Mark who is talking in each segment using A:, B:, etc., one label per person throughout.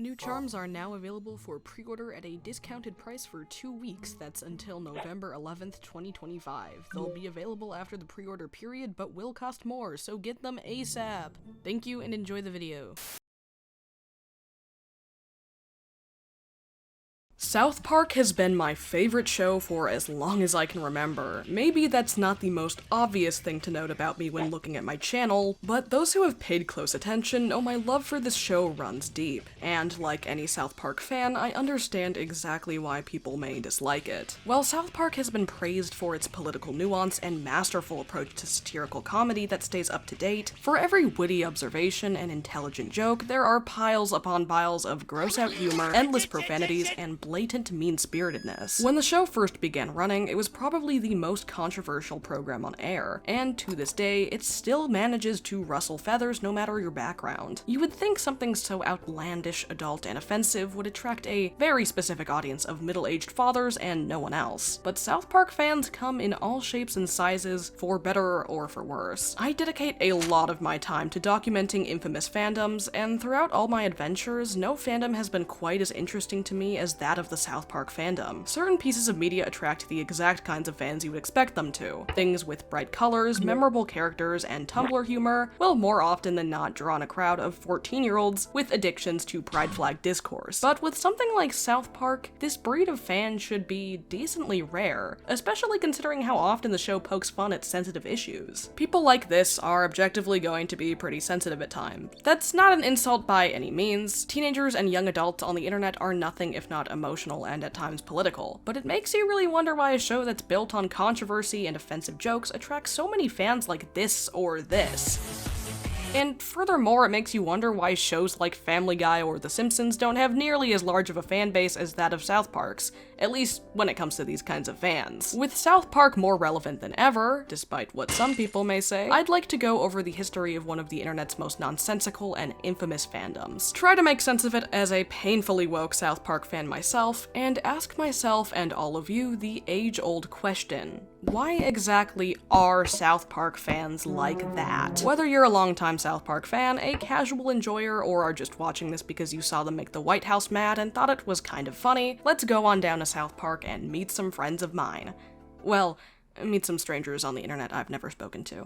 A: New charms are now available for pre-order at a discounted price for 2 weeks. That's until November 11th, 2025. They'll be available after the pre-order period, but will cost more, so get them ASAP. Thank you and enjoy the video. South Park has been my favorite show for as long as I can remember. Maybe that's not the most obvious thing to note about me when looking at my channel, but those who have paid close attention know my love for this show runs deep. And like any South Park fan, I understand exactly why people may dislike it. While South Park has been praised for its political nuance and masterful approach to satirical comedy that stays up to date, for every witty observation and intelligent joke, there are piles upon piles of gross-out humor, endless profanities, and blatant mean-spiritedness. When the show first began running, it was probably the most controversial program on air, and to this day, it still manages to rustle feathers no matter your background. You would think something so outlandish, adult, and offensive would attract a very specific audience of middle-aged fathers and no one else, but South Park fans come in all shapes and sizes, for better or for worse. I dedicate a lot of my time to documenting infamous fandoms, and throughout all my adventures, no fandom has been quite as interesting to me as that of the South Park fandom. Certain pieces of media attract the exact kinds of fans you would expect them to. Things with bright colors, memorable characters, and Tumblr humor will more often than not draw on a crowd of 14-year-olds with addictions to pride flag discourse. But with something like South Park, this breed of fan should be decently rare, especially considering how often the show pokes fun at sensitive issues. People like this are objectively going to be pretty sensitive at times. That's not an insult by any means. Teenagers and young adults on the internet are nothing if not emotional and at times political, but it makes you really wonder why a show that's built on controversy and offensive jokes attracts so many fans like this or this. And furthermore, it makes you wonder why shows like Family Guy or The Simpsons don't have nearly as large of a fan base as that of South Park's, at least when it comes to these kinds of fans. With South Park more relevant than ever, despite what some people may say, I'd like to go over the history of one of the internet's most nonsensical and infamous fandoms, try to make sense of it as a painfully woke South Park fan myself, and ask myself and all of you the age-old question: why exactly are South Park fans like that? Whether you're a longtime South Park fan, a casual enjoyer, or are just watching this because you saw them make the White House mad and thought it was kind of funny, let's go on down to South Park and meet some friends of mine. Well, meet some strangers on the internet I've never spoken to.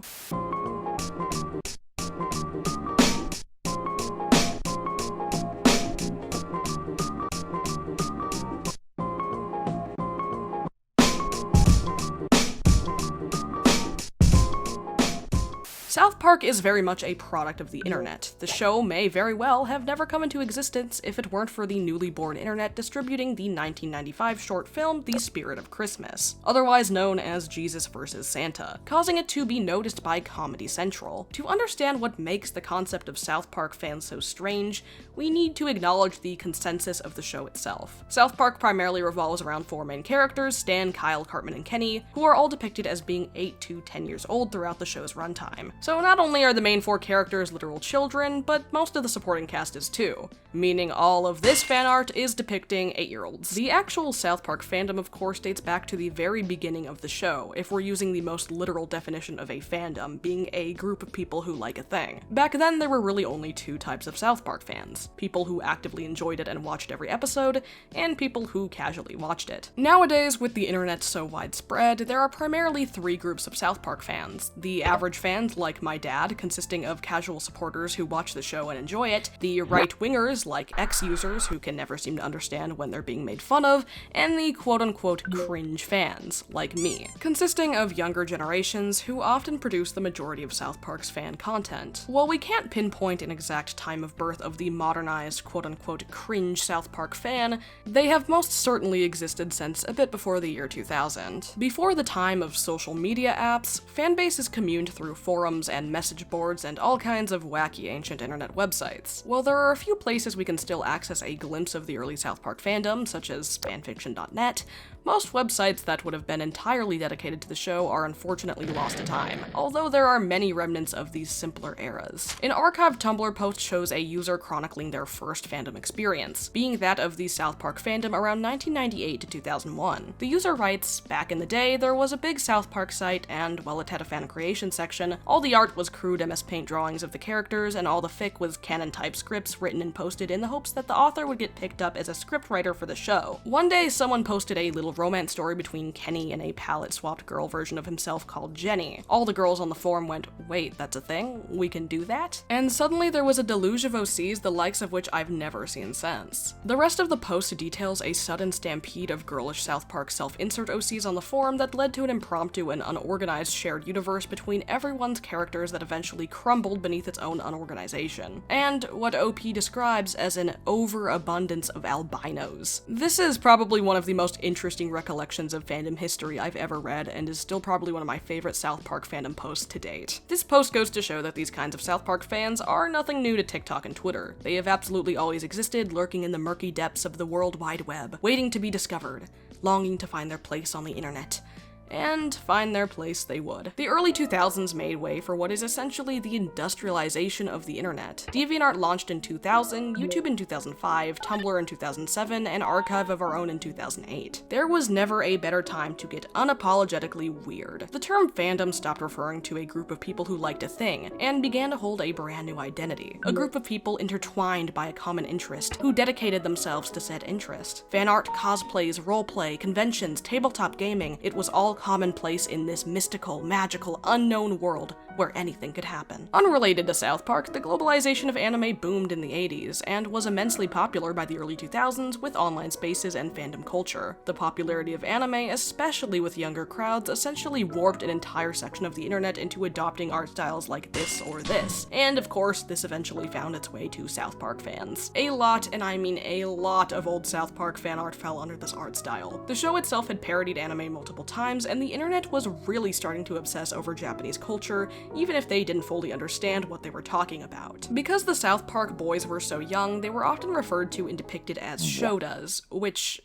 A: South Park is very much a product of the internet. The show may very well have never come into existence if it weren't for the newly born internet distributing the 1995 short film The Spirit of Christmas, otherwise known as Jesus vs. Santa, causing it to be noticed by Comedy Central. To understand what makes the concept of South Park fans so strange, we need to acknowledge the consensus of the show itself. South Park primarily revolves around 4 main characters, Stan, Kyle, Cartman, and Kenny, who are all depicted as being 8 to 10 years old throughout the show's runtime. So not only are the main 4 characters literal children, but most of the supporting cast is too, meaning all of this fan art is depicting 8-year-olds. The actual South Park fandom, of course, dates back to the very beginning of the show, if we're using the most literal definition of a fandom, being a group of people who like a thing. Back then, there were really only 2 types of South Park fans: people who actively enjoyed it and watched every episode, and people who casually watched it. Nowadays, with the internet so widespread, there are primarily 3 groups of South Park fans: the average fans, like my dad, consisting of casual supporters who watch the show and enjoy it, the right-wingers, like X-users who can never seem to understand when they're being made fun of, and the quote-unquote cringe fans, like me, consisting of younger generations who often produce the majority of South Park's fan content. While we can't pinpoint an exact time of birth of the modernized quote-unquote cringe South Park fan, they have most certainly existed since a bit before the year 2000. Before the time of social media apps, fan bases communed through forums and message boards and all kinds of wacky ancient internet websites. While there are a few places we can still access a glimpse of the early South Park fandom, such as fanfiction.net, most websites that would have been entirely dedicated to the show are unfortunately lost to time, although there are many remnants of these simpler eras. An archived Tumblr post shows a user chronicling their first fandom experience, being that of the South Park fandom around 1998 to 2001. The user writes, "Back in the day, there was a big South Park site, and while it had a fan creation section, all the art was crude MS Paint drawings of the characters, and all the fic was canon-type scripts written and posted in the hopes that the author would get picked up as a scriptwriter for the show. One day, someone posted a little romance story between Kenny and a palette-swapped girl version of himself called Jenny. All the girls on the forum went, "Wait, that's a thing? We can do that?" And suddenly there was a deluge of OCs, the likes of which I've never seen since. The rest of the post details a sudden stampede of girlish South Park self-insert OCs on the forum that led to an impromptu and unorganized shared universe between everyone's characters that eventually crumbled beneath its own unorganization, and what OP describes as an overabundance of albinos. This is probably one of the most interesting recollections of fandom history I've ever read, and is still probably one of my favorite South Park fandom posts to date. This post goes to show that these kinds of South Park fans are nothing new to TikTok and Twitter. They have absolutely always existed, lurking in the murky depths of the World Wide Web, waiting to be discovered, longing to find their place on the internet. And find their place they would. The early 2000s made way for what is essentially the industrialization of the internet. DeviantArt launched in 2000, YouTube in 2005, Tumblr in 2007, and Archive of Our Own in 2008. There was never a better time to get unapologetically weird. The term fandom stopped referring to a group of people who liked a thing, and began to hold a brand new identity. A group of people intertwined by a common interest, who dedicated themselves to said interest. Fan art, cosplays, roleplay, conventions, tabletop gaming, it was all commonplace in this mystical, magical, unknown world where anything could happen. Unrelated to South Park, the globalization of anime boomed in the 80s, and was immensely popular by the early 2000s with online spaces and fandom culture. The popularity of anime, especially with younger crowds, essentially warped an entire section of the internet into adopting art styles like this or this. And of course, this eventually found its way to South Park fans. A lot, and I mean a lot, of old South Park fan art fell under this art style. The show itself had parodied anime multiple times, and the internet was really starting to obsess over Japanese culture, even if they didn't fully understand what they were talking about. Because the South Park boys were so young, they were often referred to and depicted as shodas, which,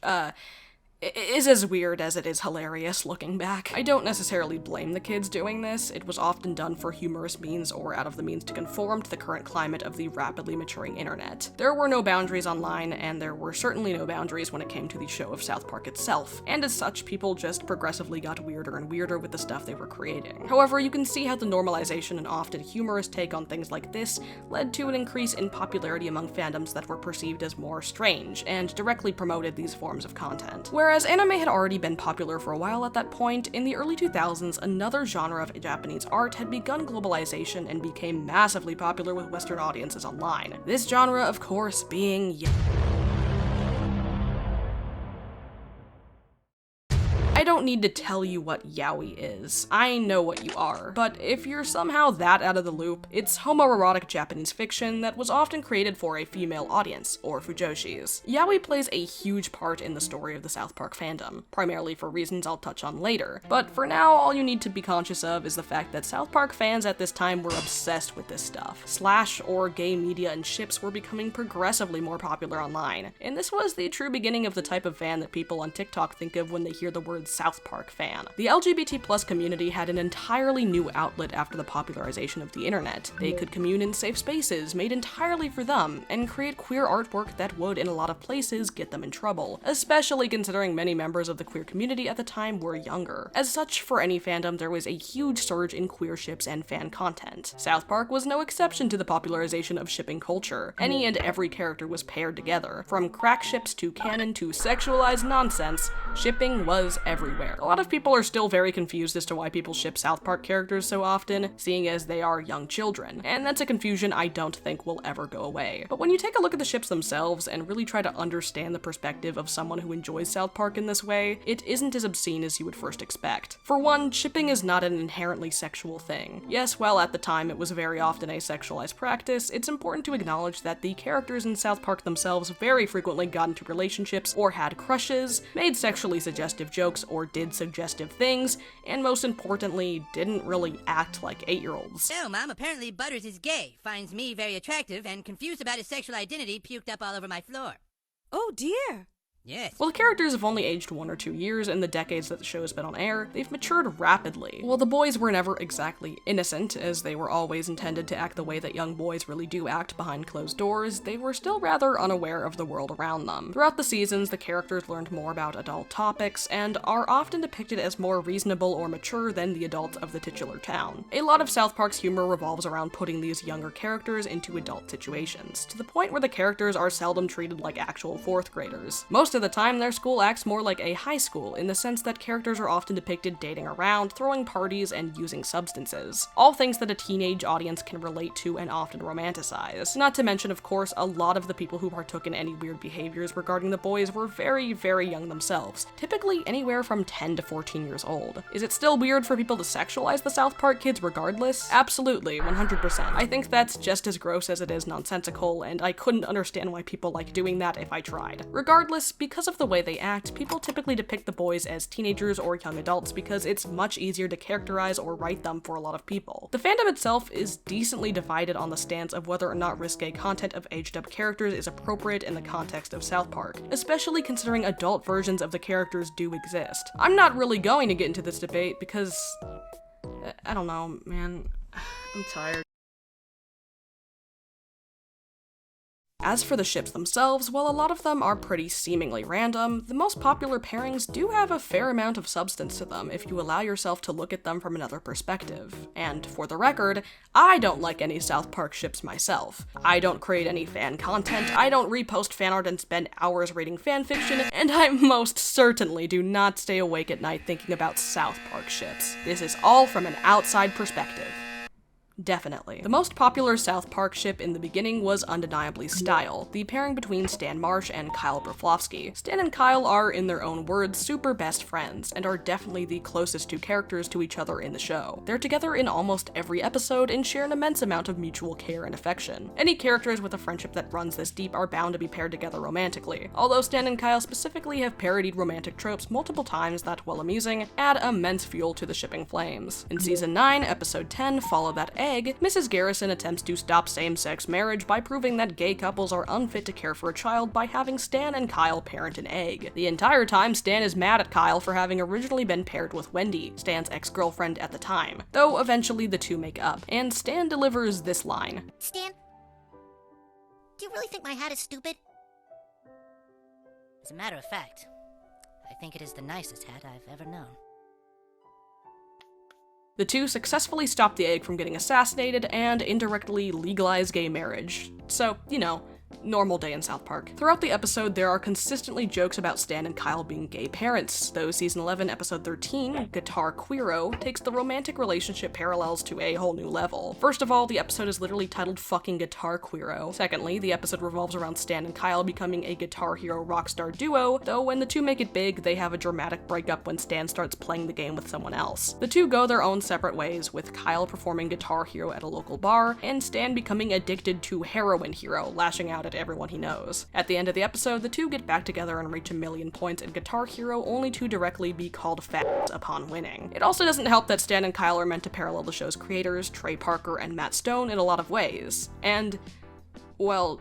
A: is as weird as it is hilarious looking back. I don't necessarily blame the kids doing this. It was often done for humorous means or out of the means to conform to the current climate of the rapidly maturing internet. There were no boundaries online, and there were certainly no boundaries when it came to the show of South Park itself, and as such, people just progressively got weirder and weirder with the stuff they were creating. However, you can see how the normalization and often humorous take on things like this led to an increase in popularity among fandoms that were perceived as more strange, and directly promoted these forms of content. Whereas anime had already been popular for a while at that point, in the early 2000s, another genre of Japanese art had begun globalization and became massively popular with Western audiences online. This genre, of course, being I don't need to tell you what yaoi is. I know what you are. But if you're somehow that out of the loop, it's homoerotic Japanese fiction that was often created for a female audience, or fujoshis. Yaoi plays a huge part in the story of the South Park fandom, primarily for reasons I'll touch on later. But for now, all you need to be conscious of is the fact that South Park fans at this time were obsessed with this stuff. Slash or gay media and ships were becoming progressively more popular online, and this was the true beginning of the type of fan that people on TikTok think of when they hear the word South Park fan. The LGBT+ community had an entirely new outlet after the popularization of the internet. They could commune in safe spaces made entirely for them, and create queer artwork that would, in a lot of places, get them in trouble, especially considering many members of the queer community at the time were younger. As such, for any fandom, there was a huge surge in queer ships and fan content. South Park was no exception to the popularization of shipping culture. Any and every character was paired together. From crack ships to canon to sexualized nonsense, shipping was everywhere. A lot of people are still very confused as to why people ship South Park characters so often, seeing as they are young children, and that's a confusion I don't think will ever go away. But when you take a look at the ships themselves and really try to understand the perspective of someone who enjoys South Park in this way, it isn't as obscene as you would first expect. For one, shipping is not an inherently sexual thing. Yes, while at the time it was very often a sexualized practice, it's important to acknowledge that the characters in South Park themselves very frequently got into relationships or had crushes, made sexually suggestive jokes or did suggestive things, and most importantly, didn't really act like 8-year-olds.
B: So, Mom, apparently Butters is gay, finds me very attractive, and confused about his sexual identity, puked up all over my floor.
C: Oh dear.
B: Yes.
A: While the characters have only aged 1 or 2 years in the decades that the show has been on air, they've matured rapidly. While the boys were never exactly innocent, as they were always intended to act the way that young boys really do act behind closed doors, they were still rather unaware of the world around them. Throughout the seasons, the characters learned more about adult topics, and are often depicted as more reasonable or mature than the adults of the titular town. A lot of South Park's humor revolves around putting these younger characters into adult situations, to the point where the characters are seldom treated like actual 4th graders. Most of the time, their school acts more like a high school, in the sense that characters are often depicted dating around, throwing parties, and using substances. All things that a teenage audience can relate to and often romanticize. Not to mention, of course, a lot of the people who partook in any weird behaviors regarding the boys were very, very young themselves, typically anywhere from 10 to 14 years old. Is it still weird for people to sexualize the South Park kids regardless? Absolutely, 100%. I think that's just as gross as it is nonsensical, and I couldn't understand why people like doing that if I tried. Regardless, because of the way they act, people typically depict the boys as teenagers or young adults because it's much easier to characterize or write them for a lot of people. The fandom itself is decently divided on the stance of whether or not risque content of aged-up characters is appropriate in the context of South Park, especially considering adult versions of the characters do exist. I'm not really going to get into this debate because, I don't know, man, I'm tired. As for the ships themselves, while a lot of them are pretty seemingly random, the most popular pairings do have a fair amount of substance to them if you allow yourself to look at them from another perspective. And for the record, I don't like any South Park ships myself. I don't create any fan content, I don't repost fanart and spend hours reading fanfiction, and I most certainly do not stay awake at night thinking about South Park ships. This is all from an outside perspective. Definitely. The most popular South Park ship in the beginning was undeniably Style, the pairing between Stan Marsh and Kyle Broflovsky. Stan and Kyle are, in their own words, super best friends, and are definitely the closest two characters to each other in the show. They're together in almost every episode and share an immense amount of mutual care and affection. Any characters with a friendship that runs this deep are bound to be paired together romantically, although Stan and Kyle specifically have parodied romantic tropes multiple times that, while amusing, add immense fuel to the shipping flames. In Season 9, Episode 10, Follow That Egg, Mrs. Garrison attempts to stop same-sex marriage by proving that gay couples are unfit to care for a child by having Stan and Kyle parent an egg. The entire time, Stan is mad at Kyle for having originally been paired with Wendy, Stan's ex-girlfriend at the time, though eventually the two make up, and Stan delivers this line.
B: Stan, do you really think my hat is stupid? As a matter of fact, I think it is the nicest hat I've ever known.
A: The two successfully stop the egg from getting assassinated and indirectly legalize gay marriage. So, you know, normal day in South Park. Throughout the episode, there are consistently jokes about Stan and Kyle being gay parents, though Season 11, Episode 13, Guitar Queero, takes the romantic relationship parallels to a whole new level. First of all, the episode is literally titled fucking Guitar Queero. Secondly, the episode revolves around Stan and Kyle becoming a Guitar Hero rockstar duo, though when the two make it big, they have a dramatic breakup when Stan starts playing the game with someone else. The two go their own separate ways, with Kyle performing Guitar Hero at a local bar, and Stan becoming addicted to Heroin Hero, lashing out at everyone he knows. At the end of the episode, the two get back together and reach 1,000,000 points in Guitar Hero, only to directly be called fat upon winning. It also doesn't help that Stan and Kyle are meant to parallel the show's creators, Trey Parker and Matt Stone, in a lot of ways. And, well,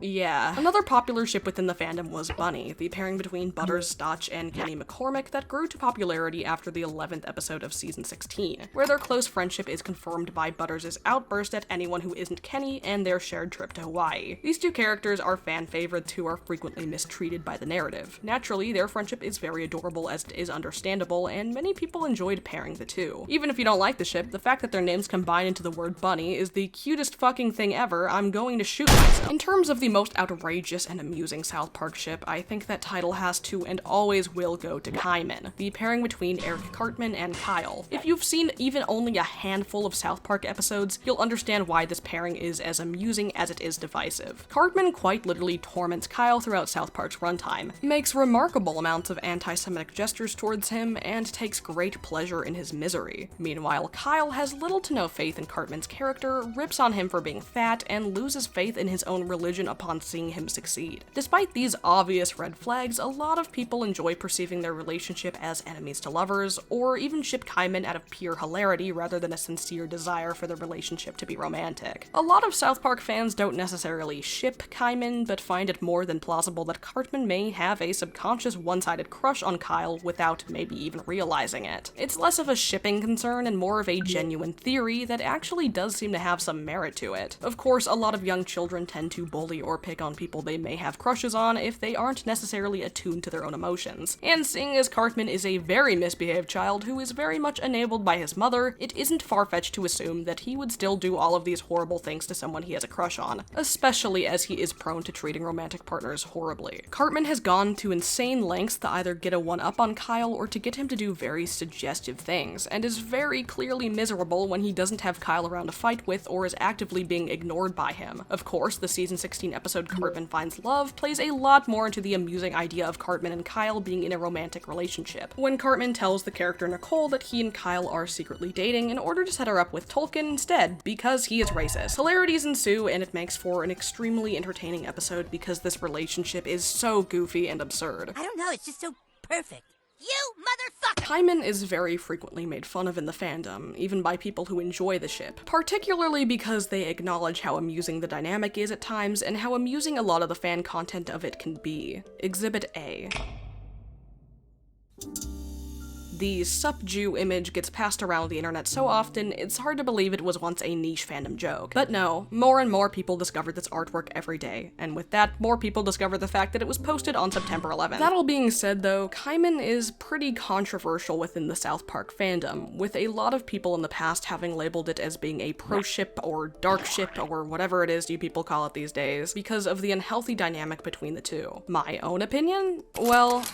A: yeah. Another popular ship within the fandom was Bunny, the pairing between Butters Stotch and Kenny McCormick that grew to popularity after the 11th episode of Season 16, where their close friendship is confirmed by Butters' outburst at anyone who isn't Kenny and their shared trip to Hawaii. These two characters are fan favorites who are frequently mistreated by the narrative. Naturally, their friendship is very adorable as it is understandable, and many people enjoyed pairing the two. Even if you don't like the ship, the fact that their names combine into the word Bunny is the cutest fucking thing ever. I'm going to shoot myself. In terms of the most outrageous and amusing South Park ship, I think that title has to and always will go to Kaiman, the pairing between Eric Cartman and Kyle. If you've seen even only a handful of South Park episodes, you'll understand why this pairing is as amusing as it is divisive. Cartman quite literally torments Kyle throughout South Park's runtime, makes remarkable amounts of anti-Semitic gestures towards him, and takes great pleasure in his misery. Meanwhile, Kyle has little to no faith in Cartman's character, rips on him for being fat, and loses faith in his own religion upon seeing him succeed. Despite these obvious red flags, a lot of people enjoy perceiving their relationship as enemies to lovers, or even ship Kaiman out of pure hilarity rather than a sincere desire for the relationship to be romantic. A lot of South Park fans don't necessarily ship Kaiman, but find it more than plausible that Cartman may have a subconscious one-sided crush on Kyle without maybe even realizing it. It's less of a shipping concern and more of a genuine theory that actually does seem to have some merit to it. Of course, a lot of young children tend to bully or pick on people they may have crushes on if they aren't necessarily attuned to their own emotions. And seeing as Cartman is a very misbehaved child who is very much enabled by his mother, it isn't far-fetched to assume that he would still do all of these horrible things to someone he has a crush on, especially as he is prone to treating romantic partners horribly. Cartman has gone to insane lengths to either get a one-up on Kyle or to get him to do very suggestive things, and is very clearly miserable when he doesn't have Kyle around to fight with or is actively being ignored by him. Of course, the season 16 episode Cartman Finds Love plays a lot more into the amusing idea of Cartman and Kyle being in a romantic relationship, when Cartman tells the character Nicole that he and Kyle are secretly dating in order to set her up with Tolkien instead, because he is racist. Hilarities ensue, and it makes for an extremely entertaining episode because this relationship is so goofy and absurd.
B: I don't know, it's just so perfect. You motherfucker!
A: Kaiman is very frequently made fun of in the fandom, even by people who enjoy the ship, particularly because they acknowledge how amusing the dynamic is at times and how amusing a lot of the fan content of it can be. Exhibit A. The Sup-Jew image gets passed around the internet so often, it's hard to believe it was once a niche fandom joke. But no, more and more people discover this artwork every day, and with that, more people discover the fact that it was posted on September 11th. That all being said though, Kaiman is pretty controversial within the South Park fandom, with a lot of people in the past having labeled it as being a pro-ship or dark ship or whatever it is you people call it these days, because of the unhealthy dynamic between the two. My own opinion? Well,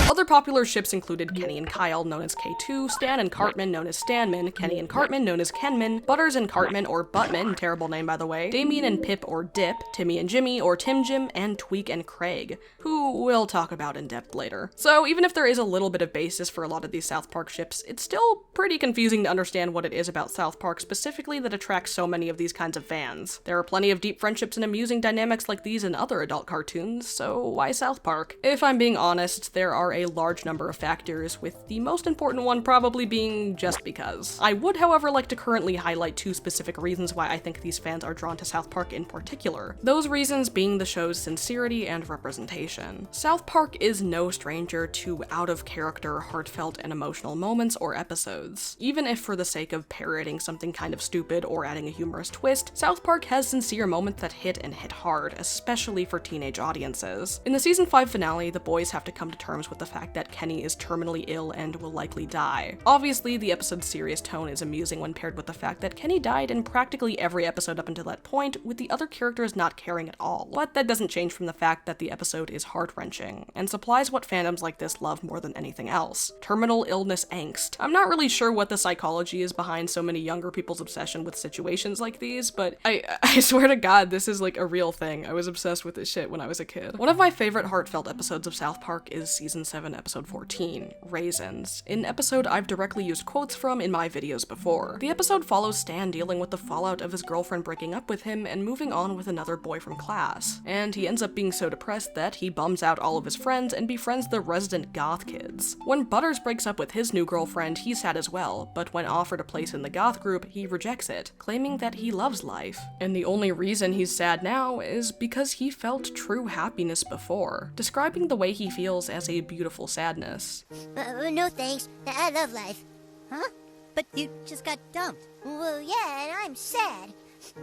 A: other popular ships included Kenny and Kyle, known as K2, Stan and Cartman, known as Stanman, Kenny and Cartman, known as Kenman, Butters and Cartman, or Buttman, terrible name by the way, Damien and Pip, or Dip, Timmy and Jimmy, or Tim Jim, and Tweak and Craig, who we'll talk about in depth later. So even if there is a little bit of basis for a lot of these South Park ships, it's still pretty confusing to understand what it is about South Park specifically that attracts so many of these kinds of fans. There are plenty of deep friendships and amusing dynamics like these in other adult cartoons, so why South Park? If I'm being honest, there are a large number of factors, with the most important one probably being just because. I would, however, like to currently highlight two specific reasons why I think these fans are drawn to South Park in particular. Those reasons being the show's sincerity and representation. South Park is no stranger to out-of-character, heartfelt, and emotional moments or episodes. Even if for the sake of parroting something kind of stupid or adding a humorous twist, South Park has sincere moments that hit and hit hard, especially for teenage audiences. In the season 5 finale, the boys have to come to terms with the fact that Kenny is terminally ill and will likely die. Obviously, the episode's serious tone is amusing when paired with the fact that Kenny died in practically every episode up until that point, with the other characters not caring at all. But that doesn't change from the fact that the episode is heart-wrenching, and supplies what fandoms like this love more than anything else: terminal illness angst. I'm not really sure what the psychology is behind so many younger people's obsession with situations like these, but I swear to God, this is like a real thing. I was obsessed with this shit when I was a kid. One of my favorite heartfelt episodes of South Park is season 7, episode 14, Raisins, an episode I've directly used quotes from in my videos before. The episode follows Stan dealing with the fallout of his girlfriend breaking up with him and moving on with another boy from class, and he ends up being so depressed that he bums out all of his friends and befriends the resident goth kids. When Butters breaks up with his new girlfriend, he's sad as well, but when offered a place in the goth group, he rejects it, claiming that he loves life. And the only reason he's sad now is because he felt true happiness before, describing the way he feels as a beautiful sadness.
C: No thanks. I love life.
B: Huh? But you just got dumped.
C: Well, yeah, and I'm sad.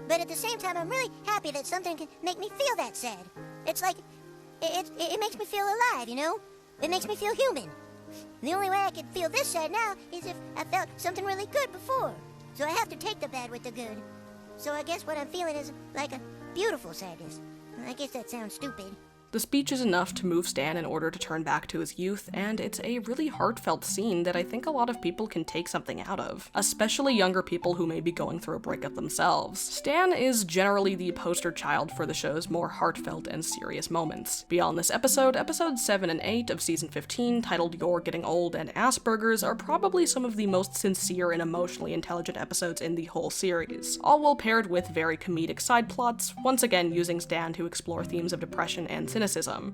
C: But at the same time, I'm really happy that something can make me feel that sad. It's like, it makes me feel alive, you know? It makes me feel human. The only way I can feel this sad now is if I felt something really good before. So I have to take the bad with the good. So I guess what I'm feeling is like a beautiful sadness. I guess that sounds stupid.
A: The speech is enough to move Stan in order to turn back to his youth, and it's a really heartfelt scene that I think a lot of people can take something out of, especially younger people who may be going through a breakup themselves. Stan is generally the poster child for the show's more heartfelt and serious moments. Beyond this episode, episodes 7 and 8 of season 15, titled You're Getting Old and Asperger's, are probably some of the most sincere and emotionally intelligent episodes in the whole series, all while paired with very comedic side plots, once again using Stan to explore themes of depression and cynicism,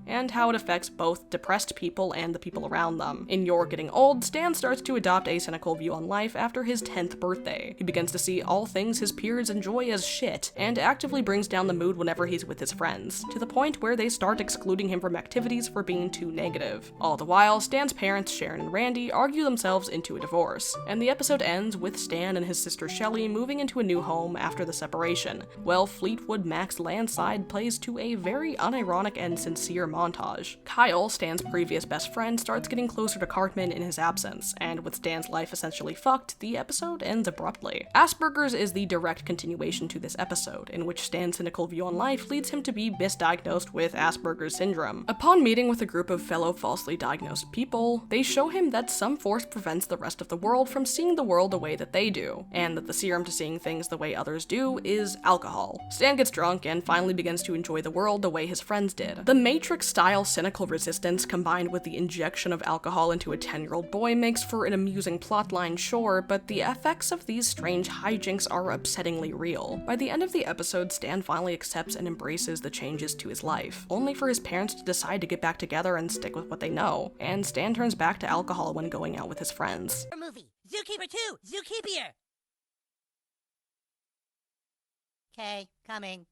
A: and how it affects both depressed people and the people around them. In You're Getting Old, Stan starts to adopt a cynical view on life after his 10th birthday. He begins to see all things his peers enjoy as shit, and actively brings down the mood whenever he's with his friends, to the point where they start excluding him from activities for being too negative. All the while, Stan's parents, Sharon and Randy, argue themselves into a divorce, and the episode ends with Stan and his sister Shelley moving into a new home after the separation, while Fleetwood Mac's Landside plays to a very unironic and sincere montage. Kyle, Stan's previous best friend, starts getting closer to Cartman in his absence, and with Stan's life essentially fucked, the episode ends abruptly. Asperger's is the direct continuation to this episode, in which Stan's cynical view on life leads him to be misdiagnosed with Asperger's syndrome. Upon meeting with a group of fellow falsely diagnosed people, they show him that some force prevents the rest of the world from seeing the world the way that they do, and that the serum to seeing things the way others do is alcohol. Stan gets drunk and finally begins to enjoy the world the way his friends did. The Matrix-style cynical resistance combined with the injection of alcohol into a 10-year-old boy makes for an amusing plotline, sure, but the effects of these strange hijinks are upsettingly real. By the end of the episode, Stan finally accepts and embraces the changes to his life, only for his parents to decide to get back together and stick with what they know, and Stan turns back to alcohol when going out with his friends.
C: Movie. Zookeeper 2! Zookeeper! Okay, coming.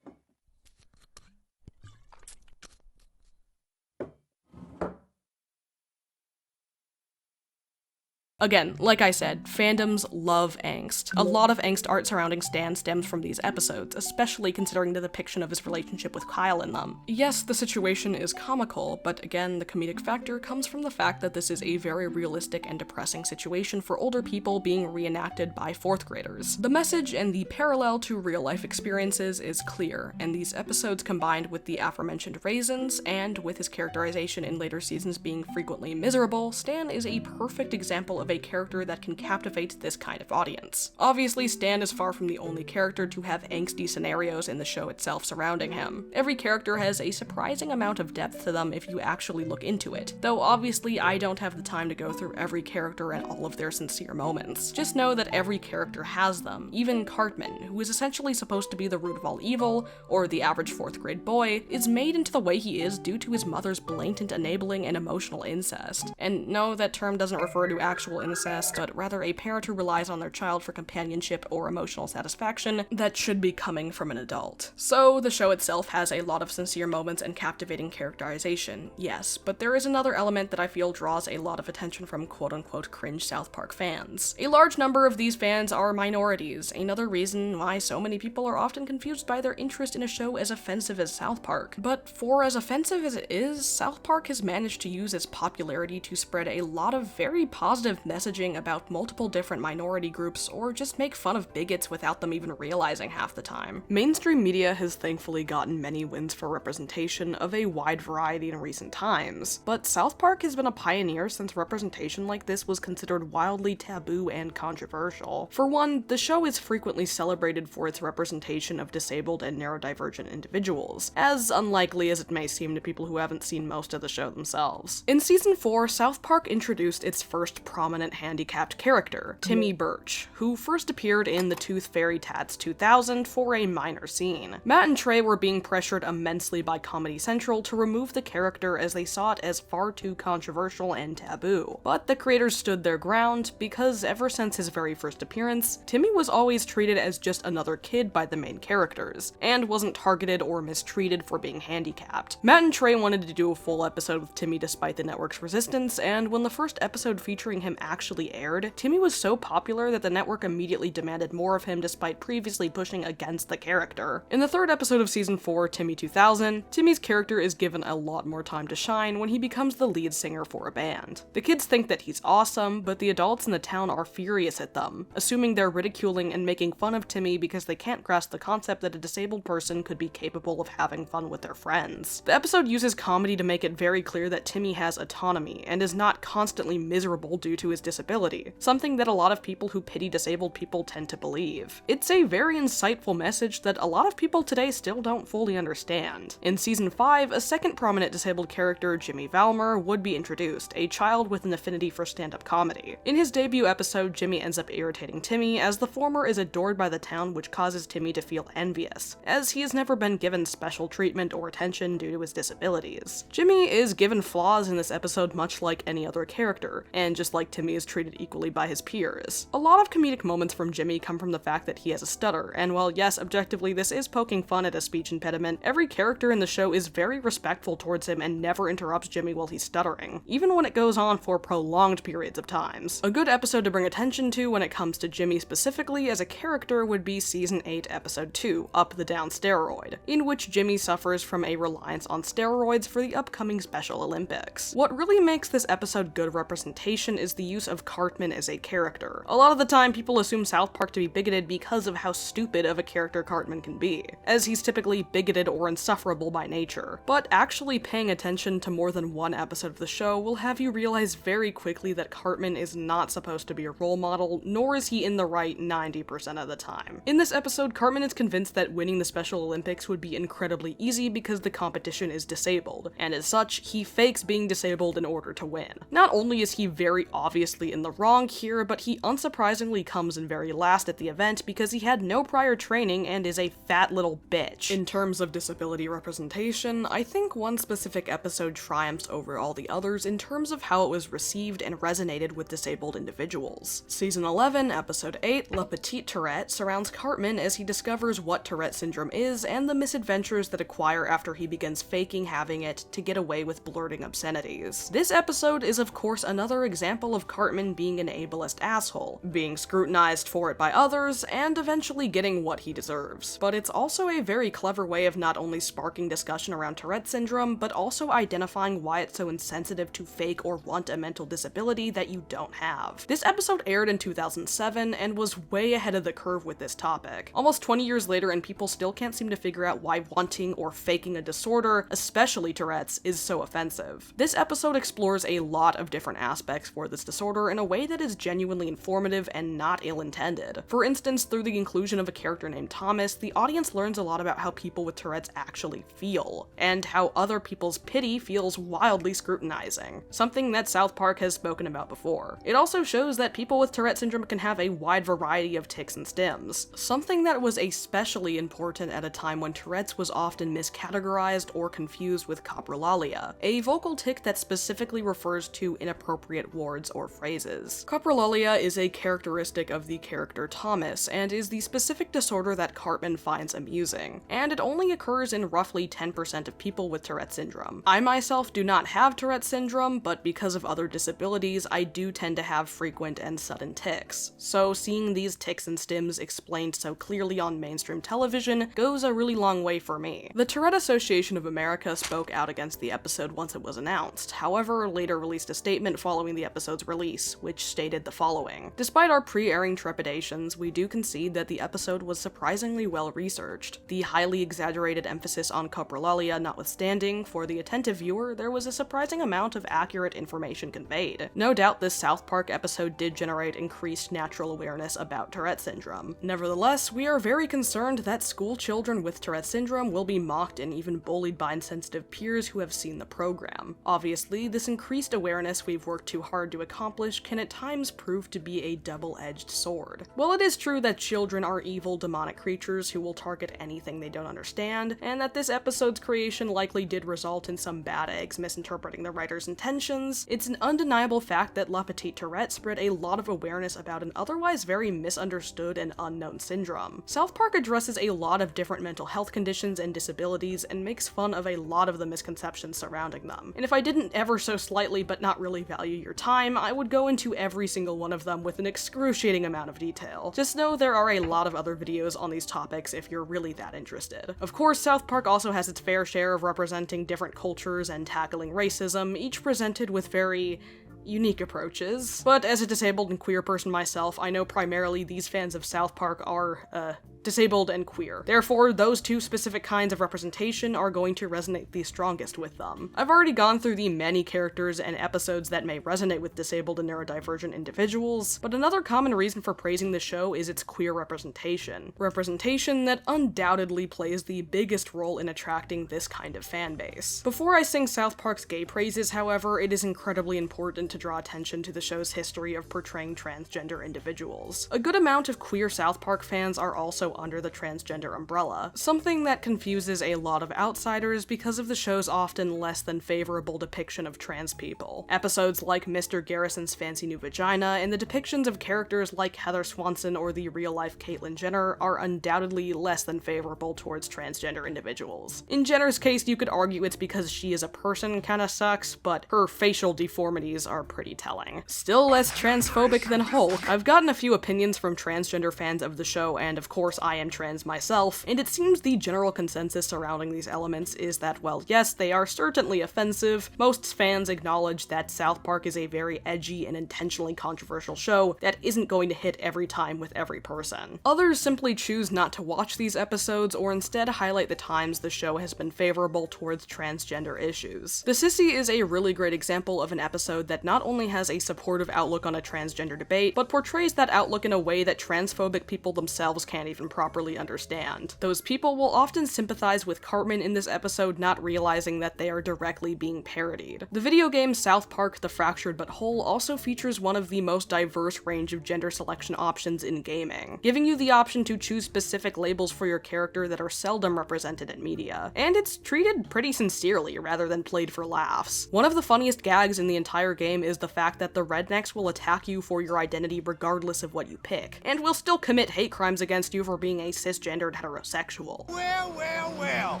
A: Again, like I said, fandoms love angst. A lot of angst art surrounding Stan stems from these episodes, especially considering the depiction of his relationship with Kyle in them. Yes, the situation is comical, but again, the comedic factor comes from the fact that this is a very realistic and depressing situation for older people being reenacted by 4th graders. The message and the parallel to real-life experiences is clear, and these episodes combined with the aforementioned raisins, and with his characterization in later seasons being frequently miserable, Stan is a perfect example of a character that can captivate this kind of audience. Obviously, Stan is far from the only character to have angsty scenarios in the show itself surrounding him. Every character has a surprising amount of depth to them if you actually look into it, though obviously I don't have the time to go through every character and all of their sincere moments. Just know that every character has them, even Cartman, who is essentially supposed to be the root of all evil, or the average 4th grade boy, is made into the way he is due to his mother's blatant enabling and emotional incest. And no, that term doesn't refer to actual incest, but rather a parent who relies on their child for companionship or emotional satisfaction that should be coming from an adult. So, the show itself has a lot of sincere moments and captivating characterization, yes, but there is another element that I feel draws a lot of attention from quote-unquote cringe South Park fans. A large number of these fans are minorities, another reason why so many people are often confused by their interest in a show as offensive as South Park. But for as offensive as it is, South Park has managed to use its popularity to spread a lot of very positive messaging about multiple different minority groups, or just make fun of bigots without them even realizing half the time. Mainstream media has thankfully gotten many wins for representation of a wide variety in recent times, but South Park has been a pioneer since representation like this was considered wildly taboo and controversial. For one, the show is frequently celebrated for its representation of disabled and neurodivergent individuals, as unlikely as it may seem to people who haven't seen most of the show themselves. In season 4, South Park introduced its first prominent handicapped character, Timmy Birch, who first appeared in the Tooth Fairy Tats 2000 for a minor scene. Matt and Trey were being pressured immensely by Comedy Central to remove the character as they saw it as far too controversial and taboo, but the creators stood their ground because ever since his very first appearance, Timmy was always treated as just another kid by the main characters, and wasn't targeted or mistreated for being handicapped. Matt and Trey wanted to do a full episode with Timmy despite the network's resistance, and when the first episode featuring him actually aired, Timmy was so popular that the network immediately demanded more of him despite previously pushing against the character. In the third episode of season 4, Timmy 2000, Timmy's character is given a lot more time to shine when he becomes the lead singer for a band. The kids think that he's awesome, but the adults in the town are furious at them, assuming they're ridiculing and making fun of Timmy because they can't grasp the concept that a disabled person could be capable of having fun with their friends. The episode uses comedy to make it very clear that Timmy has autonomy and is not constantly miserable due to his disability, something that a lot of people who pity disabled people tend to believe. It's a very insightful message that a lot of people today still don't fully understand. In season 5, a second prominent disabled character, Jimmy Valmer, would be introduced, a child with an affinity for stand-up comedy. In his debut episode, Jimmy ends up irritating Timmy, as the former is adored by the town, which causes Timmy to feel envious, as he has never been given special treatment or attention due to his disabilities. Jimmy is given flaws in this episode much like any other character, and just like Timmy is treated equally by his peers. A lot of comedic moments from Jimmy come from the fact that he has a stutter, and while yes, objectively this is poking fun at a speech impediment, every character in the show is very respectful towards him and never interrupts Jimmy while he's stuttering, even when it goes on for prolonged periods of times. A good episode to bring attention to when it comes to Jimmy specifically as a character would be season 8 episode 2, Up the Down Steroid, in which Jimmy suffers from a reliance on steroids for the upcoming Special Olympics. What really makes this episode good representation is the use of Cartman as a character. A lot of the time people assume South Park to be bigoted because of how stupid of a character Cartman can be, as he's typically bigoted or insufferable by nature. But actually paying attention to more than one episode of the show will have you realize very quickly that Cartman is not supposed to be a role model, nor is he in the right 90% of the time. In this episode, Cartman is convinced that winning the Special Olympics would be incredibly easy because the competition is disabled, and as such, he fakes being disabled in order to win. Not only is he very obviously in the wrong here, but he unsurprisingly comes in very last at the event because he had no prior training and is a fat little bitch. In terms of disability representation, I think one specific episode triumphs over all the others in terms of how it was received and resonated with disabled individuals. Season 11, episode 8, La Petite Tourette, surrounds Cartman as he discovers what Tourette syndrome is and the misadventures that acquire after he begins faking having it to get away with blurting obscenities. This episode is of course another example of Cartman being an ableist asshole, being scrutinized for it by others, and eventually getting what he deserves. But it's also a very clever way of not only sparking discussion around Tourette syndrome, but also identifying why it's so insensitive to fake or want a mental disability that you don't have. This episode aired in 2007 and was way ahead of the curve with this topic. Almost 20 years later and people still can't seem to figure out why wanting or faking a disorder, especially Tourette's, is so offensive. This episode explores a lot of different aspects for this disorder in a way that is genuinely informative and not ill-intended. For instance, through the inclusion of a character named Thomas, the audience learns a lot about how people with Tourette's actually feel, and how other people's pity feels wildly scrutinizing, something that South Park has spoken about before. It also shows that people with Tourette syndrome can have a wide variety of tics and stims, something that was especially important at a time when Tourette's was often miscategorized or confused with coprolalia, a vocal tic that specifically refers to inappropriate words or phrases. Coprolalia is a characteristic of the character Thomas, and is the specific disorder that Cartman finds amusing, and it only occurs in roughly 10% of people with Tourette syndrome. I myself do not have Tourette syndrome, but because of other disabilities, I do tend to have frequent and sudden tics. So seeing these tics and stims explained so clearly on mainstream television goes a really long way for me. The Tourette Association of America spoke out against the episode once it was announced, however, later released a statement following the episode's release, which stated the following: "Despite our pre-airing trepidations, we do concede that the episode was surprisingly well researched. The highly exaggerated emphasis on coprolalia notwithstanding, for the attentive viewer, there was a surprising amount of accurate information conveyed. No doubt this South Park episode did generate increased natural awareness about Tourette syndrome. Nevertheless, we are very concerned that school children with Tourette syndrome will be mocked and even bullied by insensitive peers who have seen the program. Obviously, this increased awareness we've worked too hard to accomplish can at times prove to be a double-edged sword. While it is true that children are evil, demonic creatures who will target anything they don't understand, and that this episode's creation likely did result in some bad eggs misinterpreting the writer's intentions, it's an undeniable fact that La Petite Tourette spread a lot of awareness about an otherwise very misunderstood and unknown syndrome. South Park addresses a lot of different mental health conditions and disabilities and makes fun of a lot of the misconceptions surrounding them. And if I didn't ever so slightly but not really value your time, I I would go into every single one of them with an excruciating amount of detail. Just know there are a lot of other videos on these topics if you're really that interested. Of course, South Park also has its fair share of representing different cultures and tackling racism, each presented with very unique approaches. But as a disabled and queer person myself, I know primarily these fans of South Park are, disabled and queer. Therefore, those two specific kinds of representation are going to resonate the strongest with them. I've already gone through the many characters and episodes that may resonate with disabled and neurodivergent individuals, but another common reason for praising the show is its queer representation. Representation that undoubtedly plays the biggest role in attracting this kind of fan base. Before I sing South Park's gay praises, however, it is incredibly important to draw attention to the show's history of portraying transgender individuals. A good amount of queer South Park fans are also under the transgender umbrella, something that confuses a lot of outsiders because of the show's often less than favorable depiction of trans people. Episodes like Mr. Garrison's Fancy New Vagina and the depictions of characters like Heather Swanson or the real-life Caitlyn Jenner are undoubtedly less than favorable towards transgender individuals. In Jenner's case, you could argue it's because she is a person kinda sucks, but her facial deformities are pretty telling. Still less transphobic than Hulk, I've gotten a few opinions from transgender fans of the show, and of course I am trans myself, and it seems the general consensus surrounding these elements is that, well, yes, they are certainly offensive. Most fans acknowledge that South Park is a very edgy and intentionally controversial show that isn't going to hit every time with every person. Others simply choose not to watch these episodes or instead highlight the times the show has been favorable towards transgender issues. The Sissy is a really great example of an episode that not only has a supportive outlook on a transgender debate, but portrays that outlook in a way that transphobic people themselves can't even properly understand. Those people will often sympathize with Cartman in this episode, not realizing that they are directly being parodied. The video game South Park: The Fractured But Whole also features one of the most diverse range of gender selection options in gaming, giving you the option to choose specific labels for your character that are seldom represented in media. And it's treated pretty sincerely rather than played for laughs. One of the funniest gags in the entire game is the fact that the rednecks will attack you for your identity regardless of what you pick, and will still commit hate crimes against you for being a cisgendered heterosexual.
D: Well,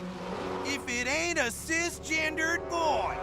D: if it ain't a cisgendered boy.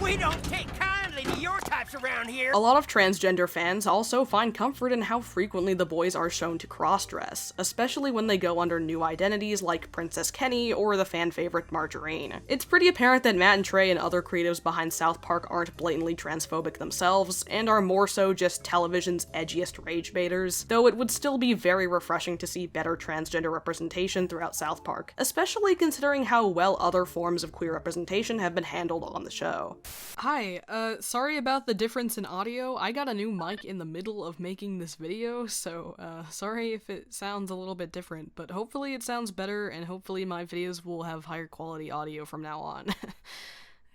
D: We don't take kindly to your types around here.
A: A lot of transgender fans also find comfort in how frequently the boys are shown to cross-dress, especially when they go under new identities like Princess Kenny or the fan favorite Margarine. It's pretty apparent that Matt and Trey and other creatives behind South Park aren't blatantly transphobic themselves, and are more so just television's edgiest rage baiters, though it would still be very refreshing to see better transgender representation throughout South Park, especially considering how well other forms of queer representation have been handled on the show. Hi, sorry about the difference in audio. I got a new mic in the middle of making this video, so sorry if it sounds a little bit different, but hopefully it sounds better, and hopefully my videos will have higher quality audio from now on.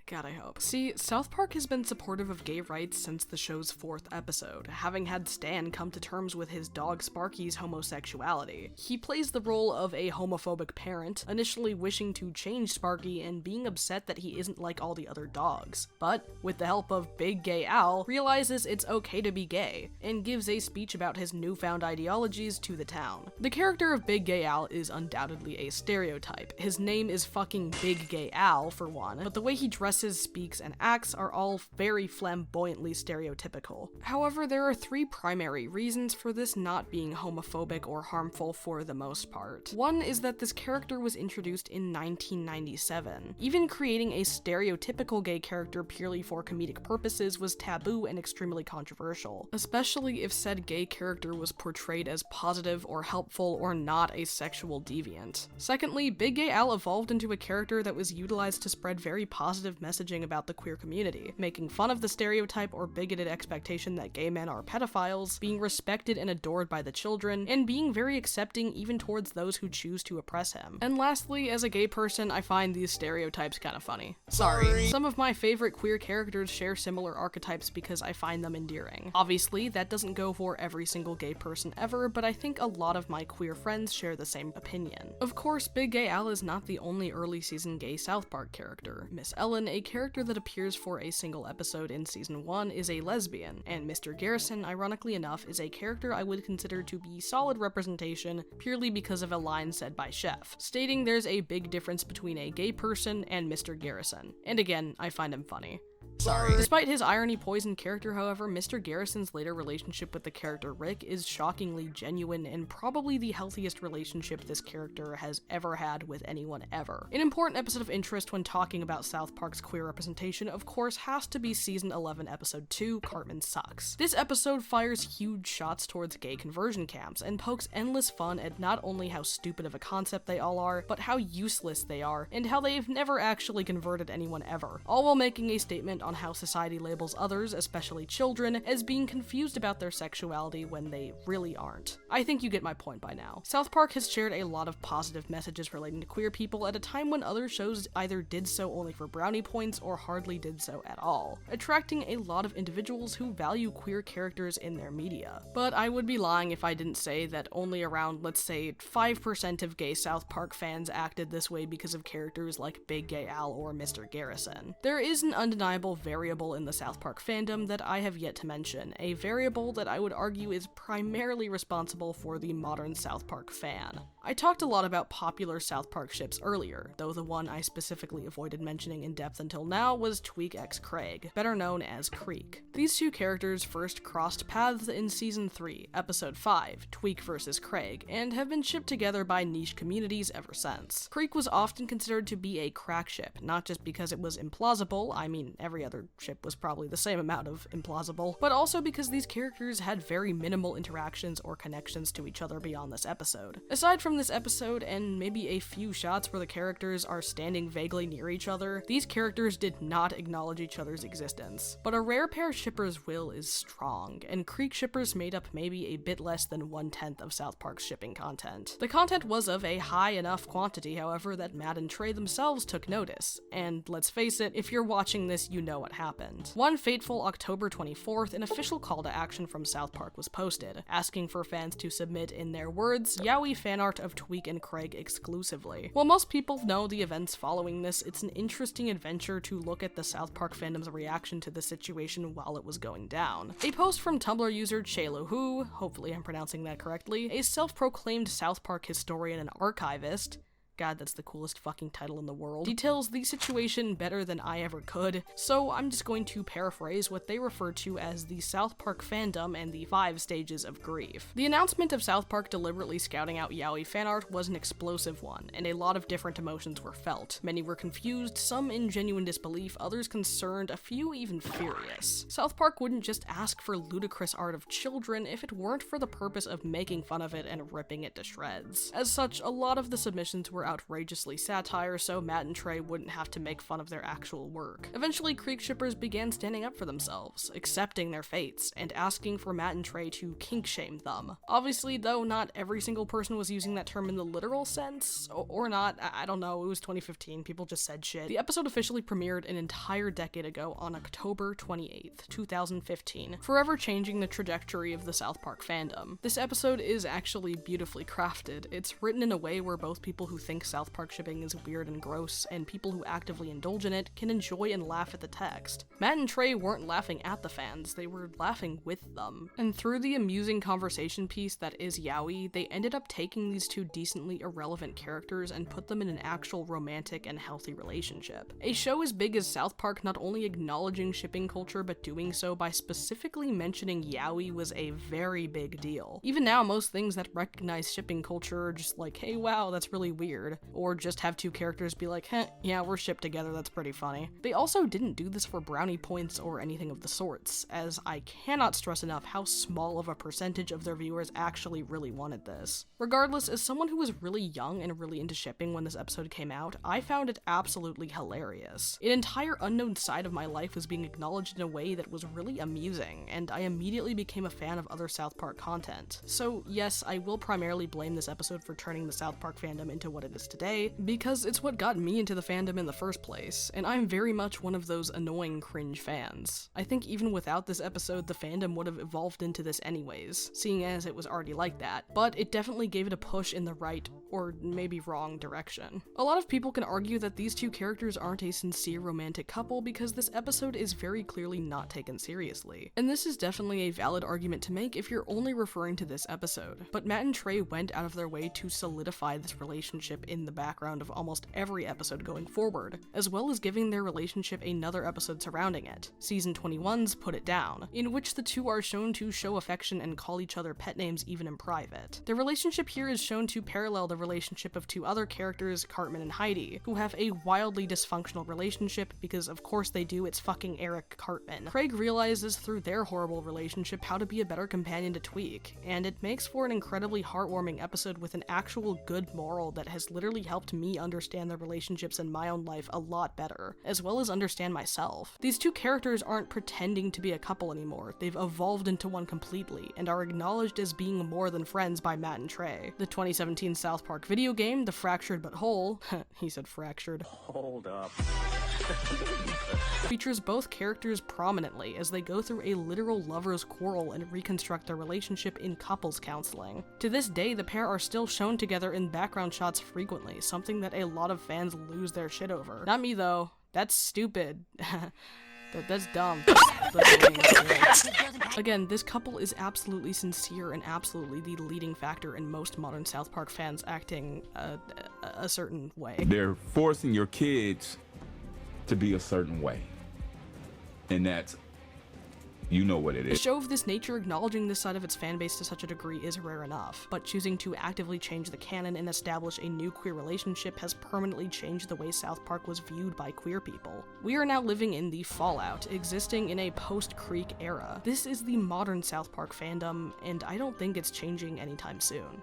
A: God, I hope. See, South Park has been supportive of gay rights since the show's 4th episode, having had Stan come to terms with his dog Sparky's homosexuality. He plays the role of a homophobic parent, initially wishing to change Sparky and being upset that he isn't like all the other dogs, but with the help of Big Gay Al, realizes it's okay to be gay, and gives a speech about his newfound ideologies to the town. The character of Big Gay Al is undoubtedly a stereotype. His name is fucking Big Gay Al, for one, but the way he dresses, speaks, and acts are all very flamboyantly stereotypical. However, there are 3 primary reasons for this not being homophobic or harmful for the most part. One is that this character was introduced in 1997. Even creating a stereotypical gay character purely for comedic purposes was taboo and extremely controversial, especially if said gay character was portrayed as positive or helpful or not a sexual deviant. Secondly, Big Gay Al evolved into a character that was utilized to spread very positive messaging about the queer community, making fun of the stereotype or bigoted expectation that gay men are pedophiles, being respected and adored by the children, and being very accepting even towards those who choose to oppress him. And lastly, as a gay person, I find these stereotypes kind of funny. Sorry. Some of my favorite queer characters share similar archetypes because I find them endearing. Obviously, that doesn't go for every single gay person ever, but I think a lot of my queer friends share the same opinion. Of course, Big Gay Al is not the only early season gay South Park character. Miss Ellen, a character that appears for a single episode in season 1, is a lesbian, and Mr. Garrison, ironically enough, is a character I would consider to be solid representation purely because of a line said by Chef, stating there's a big difference between a gay person and Mr. Garrison. And again, I find him funny.
D: Sorry.
A: Despite his irony-poisoned character, however, Mr. Garrison's later relationship with the character Rick is shockingly genuine and probably the healthiest relationship this character has ever had with anyone ever. An important episode of interest when talking about South Park's queer representation, of course, has to be Season 11, Episode 2, Cartman Sucks. This episode fires huge shots towards gay conversion camps and pokes endless fun at not only how stupid of a concept they all are, but how useless they are, and how they've never actually converted anyone ever, all while making a statement on how society labels others, especially children, as being confused about their sexuality when they really aren't. I think you get my point by now. South Park has shared a lot of positive messages relating to queer people at a time when other shows either did so only for brownie points or hardly did so at all, attracting a lot of individuals who value queer characters in their media. But I would be lying if I didn't say that only around, let's say, 5% of gay South Park fans acted this way because of characters like Big Gay Al or Mr. Garrison. There is an undeniable variable in the South Park fandom that I have yet to mention, a variable that I would argue is primarily responsible for the modern South Park fan. I talked a lot about popular South Park ships earlier, though the one I specifically avoided mentioning in depth until now was Tweek x Craig, better known as Creek. These two characters first crossed paths in Season 3, Episode 5, Tweek vs. Craig, and have been shipped together by niche communities ever since. Creek was often considered to be a crack ship, not just because it was implausible, I mean every other ship was probably the same amount of implausible, but also because these characters had very minimal interactions or connections to each other beyond this episode. Aside from this episode and maybe a few shots where the characters are standing vaguely near each other, these characters did not acknowledge each other's existence. But a rare pair shipper's will is strong, and Creek shippers made up maybe a bit less than 1/10 of South Park's shipping content. The content was of a high enough quantity, however, that Matt and Trey themselves took notice, and let's face it, if you're watching this, you know what happened. One fateful October 24th, an official call to action from South Park was posted, asking for fans to submit, in their words, yaoi fan art of Tweek and Craig exclusively. While most people know the events following this, it's an interesting adventure to look at the South Park fandom's reaction to the situation while it was going down. A post from Tumblr user Chelo, hopefully I'm pronouncing that correctly, a self-proclaimed South Park historian and archivist, God, that's the coolest fucking title in the world, details the situation better than I ever could, so I'm just going to paraphrase what they refer to as the South Park fandom and the 5 stages of grief. The announcement of South Park deliberately scouting out yaoi fan art was an explosive one, and a lot of different emotions were felt. Many were confused, some in genuine disbelief, others concerned, a few even furious. South Park wouldn't just ask for ludicrous art of children if it weren't for the purpose of making fun of it and ripping it to shreds. As such, a lot of the submissions were outrageously satire, so Matt and Trey wouldn't have to make fun of their actual work. Eventually, Creek shippers began standing up for themselves, accepting their fates, and asking for Matt and Trey to kink shame them. Obviously, though, not every single person was using that term in the literal sense, or not, I don't know, it was 2015, people just said shit. The episode officially premiered an entire decade ago on October 28th, 2015, forever changing the trajectory of the South Park fandom. This episode is actually beautifully crafted. It's written in a way where both people who think South Park shipping is weird and gross, and people who actively indulge in it can enjoy and laugh at the text. Matt and Trey weren't laughing at the fans, they were laughing with them. And through the amusing conversation piece that is yaoi, they ended up taking these two decently irrelevant characters and put them in an actual romantic and healthy relationship. A show as big as South Park not only acknowledging shipping culture, but doing so by specifically mentioning yaoi was a very big deal. Even now, most things that recognize shipping culture are just like, hey wow, that's really weird. Or just have two characters be like, yeah, we're shipped together, that's pretty funny. They also didn't do this for brownie points or anything of the sorts, as I cannot stress enough how small of a percentage of their viewers actually really wanted this. Regardless, as someone who was really young and really into shipping when this episode came out, I found it absolutely hilarious. An entire unknown side of my life was being acknowledged in a way that was really amusing, and I immediately became a fan of other South Park content. So yes, I will primarily blame this episode for turning the South Park fandom into what it is today, because it's what got me into the fandom in the first place, and I'm very much one of those annoying cringe fans. I think even without this episode, the fandom would have evolved into this anyways, seeing as it was already like that, but it definitely gave it a push in the right, or maybe wrong, direction. A lot of people can argue that these two characters aren't a sincere romantic couple because this episode is very clearly not taken seriously, and this is definitely a valid argument to make if you're only referring to this episode, but Matt and Trey went out of their way to solidify this relationship relationship in the background of almost every episode going forward, as well as giving their relationship another episode surrounding it, Season 21's Put It Down, in which the two are shown to show affection and call each other pet names even in private. The relationship here is shown to parallel the relationship of two other characters, Cartman and Heidi, who have a wildly dysfunctional relationship because of course they do, it's fucking Eric Cartman. Craig realizes through their horrible relationship how to be a better companion to Tweek, and it makes for an incredibly heartwarming episode with an actual good moral that has literally helped me understand the relationships in my own life a lot better, as well as understand myself. These two characters aren't pretending to be a couple anymore, they've evolved into one completely, and are acknowledged as being more than friends by Matt and Trey. The 2017 South Park video game, The Fractured But Whole, he said fractured.
E: Hold up.
A: Features both characters prominently as they go through a literal lover's quarrel and reconstruct their relationship in couples counseling. To this day, the pair are still shown together in background shots frequently, something that a lot of fans lose their shit over. Not me though. That's stupid. That's dumb. Again, this couple is absolutely sincere and absolutely the leading factor in most modern South Park fans acting a certain way.
F: They're forcing your kids to be a certain way. And that's, you know what it
A: A
F: is.
A: show of this nature acknowledging this side of its fanbase to such a degree is rare enough, but choosing to actively change the canon and establish a new queer relationship has permanently changed the way South Park was viewed by queer people. We are now living in the fallout, existing in a post-Creek era. This is the modern South Park fandom, and I don't think it's changing anytime soon.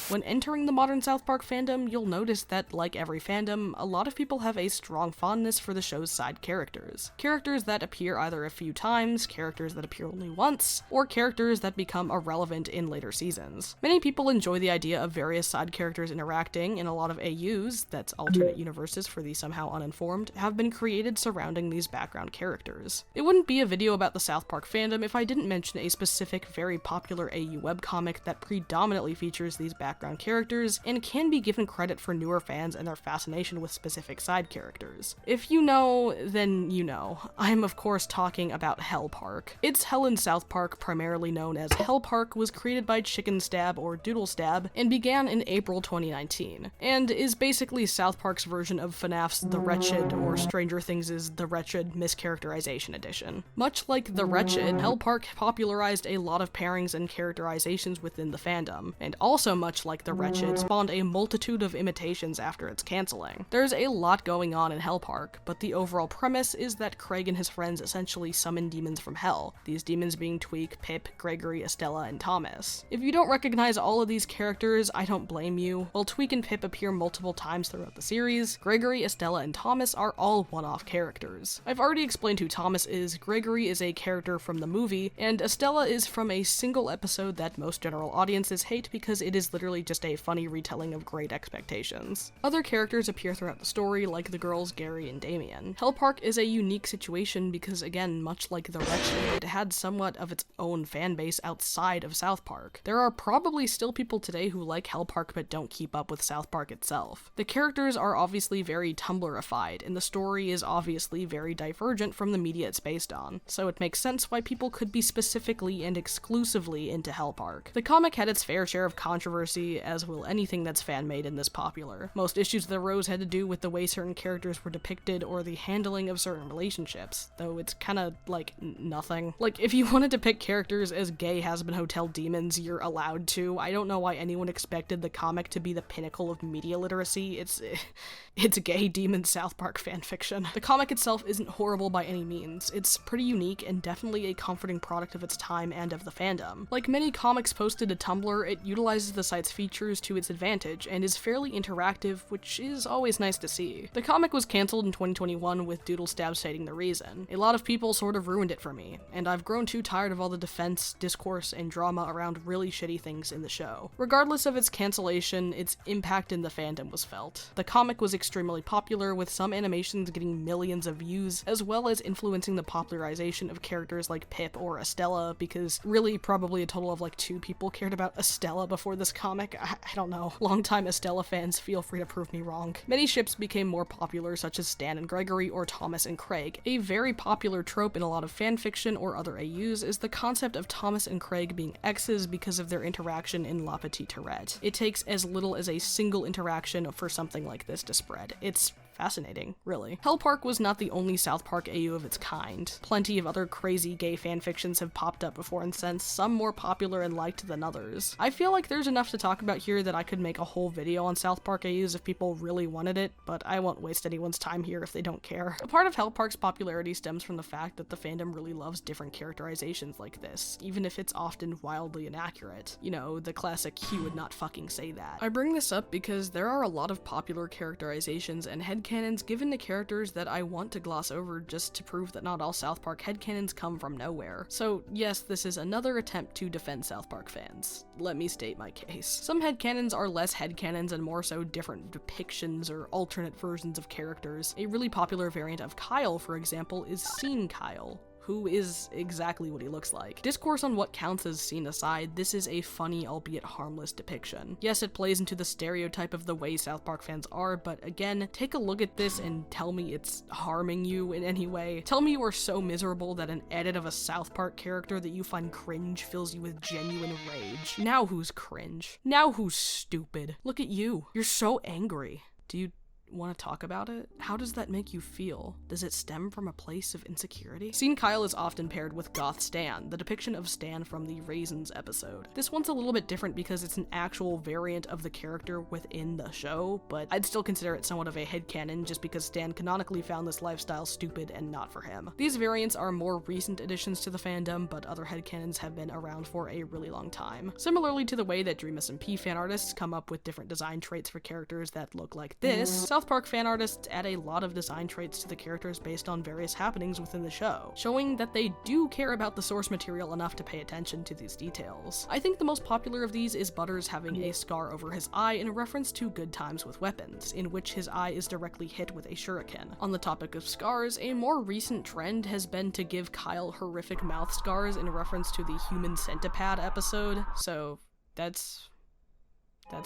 A: When entering the modern South Park fandom, you'll notice that, like every fandom, a lot of people have a strong fondness for the show's side characters. Characters that appear either a few times, characters that appear only once, or characters that become irrelevant in later seasons. Many people enjoy the idea of various side characters interacting, and a lot of AUs, that's alternate universes for the somehow uninformed, have been created surrounding these background characters. It wouldn't be a video about the South Park fandom if I didn't mention a specific, very popular AU webcomic that predominantly features these background characters, and can be given credit for newer fans and their fascination with specific side characters. If you know, then you know. I'm of course talking about Hell Park. It's Hell in South Park, primarily known as Hell Park, was created by Chicken Stab or Doodle Stab, and began in April 2019, and is basically South Park's version of FNAF's The Wretched, or Stranger Things' The Wretched Mischaracterization Edition. Much like The Wretched, Hell Park popularized a lot of pairings and characterizations within the fandom, and also much like The Wretched, spawned a multitude of imitations after its canceling. There's a lot going on in Hell Park, but the overall premise is that Craig and his friends essentially summon demons from hell, these demons being Tweek, Pip, Gregory, Estella, and Thomas. If you don't recognize all of these characters, I don't blame you. While Tweek and Pip appear multiple times throughout the series, Gregory, Estella, and Thomas are all one-off characters. I've already explained who Thomas is. Gregory is a character from the movie, and Estella is from a single episode that most general audiences hate because it is literally just a funny retelling of Great Expectations. Other characters appear throughout the story, like the girls Gary and Damien. Hell Park is a unique situation because, again, much like The Wretched, it had somewhat of its own fanbase outside of South Park. There are probably still people today who like Hell Park but don't keep up with South Park itself. The characters are obviously very Tumblrified, and the story is obviously very divergent from the media it's based on, so it makes sense why people could be specifically and exclusively into Hell Park. The comic had its fair share of controversy, as will anything that's fan-made and this popular. Most issues that arose had to do with the way certain characters were depicted or the handling of certain relationships, though it's kinda like nothing. Like, if you wanted to pick characters as gay Has-Been Hotel demons, you're allowed to. I don't know why anyone expected the comic to be the pinnacle of media literacy. It's gay demon South Park fanfiction. The comic itself isn't horrible by any means. It's pretty unique and definitely a comforting product of its time and of the fandom. Like many comics posted to Tumblr, it utilizes the site's features to its advantage and is fairly interactive, which is always nice to see. The comic was cancelled in 2021 with Doodle Stab stating the reason. A lot of people sort of ruined it for me, and I've grown too tired of all the defense, discourse, and drama around really shitty things in the show. Regardless of its cancellation, its impact in the fandom was felt. The comic was extremely popular, with some animations getting millions of views, as well as influencing the popularization of characters like Pip or Estella, because really probably a total of like 2 people cared about Estella before this comic ironic? I don't know. Longtime Estella fans, feel free to prove me wrong. Many ships became more popular, such as Stan and Gregory or Thomas and Craig. A very popular trope in a lot of fanfiction or other AUs is the concept of Thomas and Craig being exes because of their interaction in La Petite Tourette. It takes as little as a single interaction for something like this to spread. It's fascinating, really. Hell Park was not the only South Park AU of its kind. Plenty of other crazy gay fanfictions have popped up before and since, some more popular and liked than others. I feel like there's enough to talk about here that I could make a whole video on South Park AUs if people really wanted it, but I won't waste anyone's time here if they don't care. A part of Hell Park's popularity stems from the fact that the fandom really loves different characterizations like this, even if it's often wildly inaccurate. You know, the classic "he would not fucking say that." I bring this up because there are a lot of popular characterizations and headcanons given to characters that I want to gloss over just to prove that not all South Park headcanons come from nowhere. So yes, this is another attempt to defend South Park fans. Let me state my case. Some headcanons are less headcanons and more so different depictions or alternate versions of characters. A really popular variant of Kyle, for example, is Scene Kyle, who is exactly what he looks like. Discourse on what counts as scene aside, this is a funny, albeit harmless depiction. Yes, it plays into the stereotype of the way South Park fans are, but again, take a look at this and tell me it's harming you in any way. Tell me you are so miserable that an edit of a South Park character that you find cringe fills you with genuine rage. Now who's cringe? Now who's stupid? Look at you. You're so angry. Do you want to talk about it? How does that make you feel? Does it stem from a place of insecurity? Scene Kyle is often paired with Goth Stan, the depiction of Stan from the Raisins episode. This one's a little bit different because it's an actual variant of the character within the show, but I'd still consider it somewhat of a headcanon just because Stan canonically found this lifestyle stupid and not for him. These variants are more recent additions to the fandom, but other headcanons have been around for a really long time. Similarly to the way that Dream SMP fan artists come up with different design traits for characters that look like this, South Park fan artists add a lot of design traits to the characters based on various happenings within the show, showing that they do care about the source material enough to pay attention to these details. I think the most popular of these is Butters having a scar over his eye in reference to Good Times with Weapons, in which his eye is directly hit with a shuriken. On the topic of scars, a more recent trend has been to give Kyle horrific mouth scars in reference to the Human Centipede episode, so that's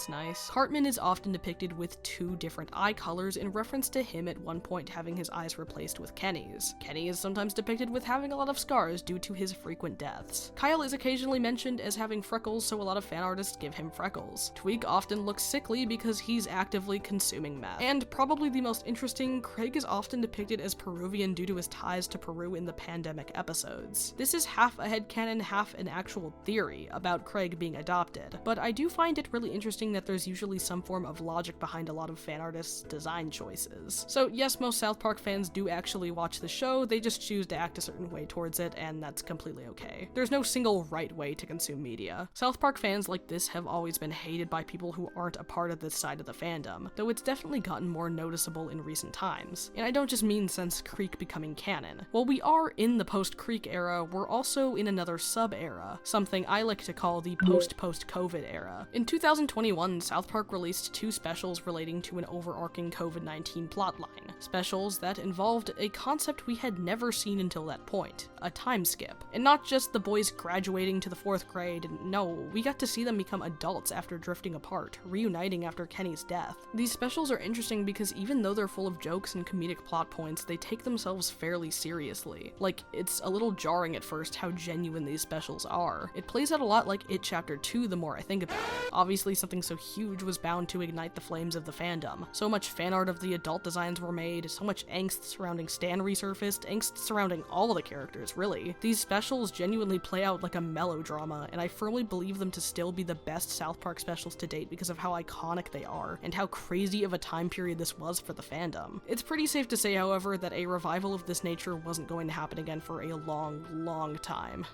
A: nice. Cartman is often depicted with two different eye colors in reference to him at one point having his eyes replaced with Kenny's. Kenny is sometimes depicted with having a lot of scars due to his frequent deaths. Kyle is occasionally mentioned as having freckles, so a lot of fan artists give him freckles. Tweak often looks sickly because he's actively consuming meth. And probably the most interesting, Craig is often depicted as Peruvian due to his ties to Peru in the pandemic episodes. This is half a headcanon, half an actual theory about Craig being adopted, but I do find it really interesting that there's usually some form of logic behind a lot of fan artists' design choices. So yes, most South Park fans do actually watch the show, they just choose to act a certain way towards it, and that's completely okay. There's no single right way to consume media. South Park fans like this have always been hated by people who aren't a part of this side of the fandom, though it's definitely gotten more noticeable in recent times. And I don't just mean since Creek becoming canon. While we are in the post-Creek era, we're also in another sub-era, something I like to call the post-COVID era. In 2021, South Park released 2 specials relating to an overarching COVID-19 plotline. Specials that involved a concept we had never seen until that point, a time skip. And not just the boys graduating to the 4th grade, no, we got to see them become adults after drifting apart, reuniting after Kenny's death. These specials are interesting because even though they're full of jokes and comedic plot points, they take themselves fairly seriously. Like, it's a little jarring at first how genuine these specials are. It plays out a lot like It Chapter 2 the more I think about it. Obviously something so huge was bound to ignite the flames of the fandom. So much fan art of the adult designs were made, so much angst surrounding Stan resurfaced, angst surrounding all the characters, really. These specials genuinely play out like a melodrama, and I firmly believe them to still be the best South Park specials to date because of how iconic they are, and how crazy of a time period this was for the fandom. It's pretty safe to say, however, that a revival of this nature wasn't going to happen again for a long, long time.